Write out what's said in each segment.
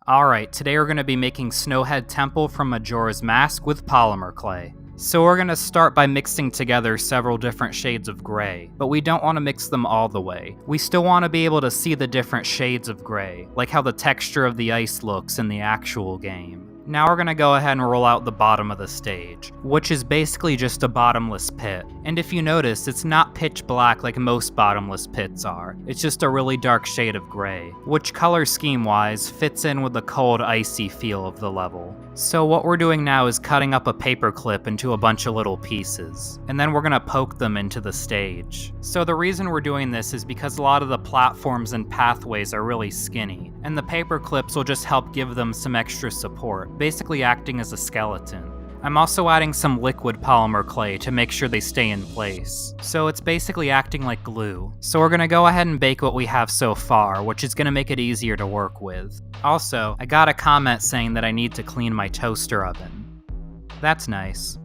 Alright, today we're going to be making Snowhead Temple from Majora's Mask with polymer clay. So we're going to start by mixing together several different shades of gray, but we don't want to mix them all the way. We still want to be able to see the different shades of gray, like how the texture of the ice looks in the actual game. Now we're going to go ahead and roll out the bottom of the stage, which is basically just a bottomless pit. And if you notice, it's not pitch black like most bottomless pits are. It's just a really dark shade of gray, which color scheme-wise fits in with the cold, icy feel of the level. So what we're doing now is cutting up a paperclip into a bunch of little pieces, and then we're going to poke them into the stage. So the reason we're doing this is because a lot of the platforms and pathways are really skinny, and the paperclips will just help give them some extra support, basically acting as a skeleton. I'm also adding some liquid polymer clay to make sure they stay in place. So it's basically acting like glue. So we're gonna go ahead and bake what we have so far, which is gonna make it easier to work with. Also, I got a comment saying that I need to clean my toaster oven. That's nice.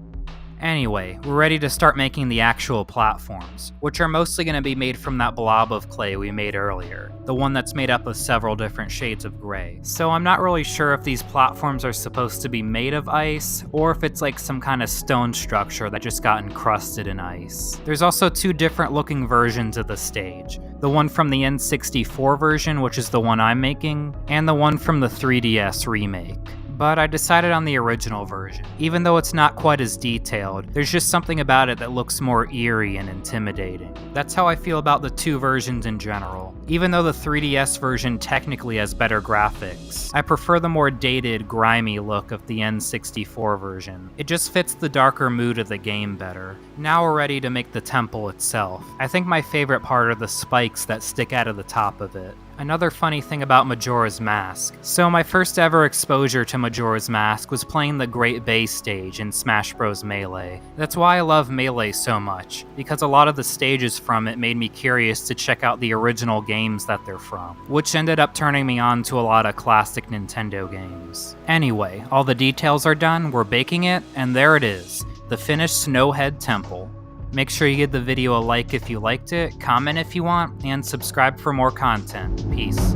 Anyway, we're ready to start making the actual platforms, which are mostly going to be made from that blob of clay we made earlier, the one that's made up of several different shades of gray. So I'm not really sure if these platforms are supposed to be made of ice, or if it's like some kind of stone structure that just got encrusted in ice. There's also two different looking versions of the stage. The one from the N64 version, which is the one I'm making, and the one from the 3DS remake. But I decided on the original version. Even though it's not quite as detailed, there's just something about it that looks more eerie and intimidating. That's how I feel about the two versions in general. Even though the 3DS version technically has better graphics, I prefer the more dated, grimy look of the N64 version. It just fits the darker mood of the game better. Now we're ready to make the temple itself. I think my favorite part are the spikes that stick out of the top of it. Another funny thing about Majora's Mask. So my first ever exposure to Majora's Mask was playing the Great Bay stage in Smash Bros. Melee. That's why I love Melee so much, because a lot of the stages from it made me curious to check out the original games that they're from, which ended up turning me on to a lot of classic Nintendo games. Anyway, all the details are done, we're baking it, and there it is, the finished Snowhead Temple. Make sure you give the video a like if you liked it, comment if you want, and subscribe for more content. Peace.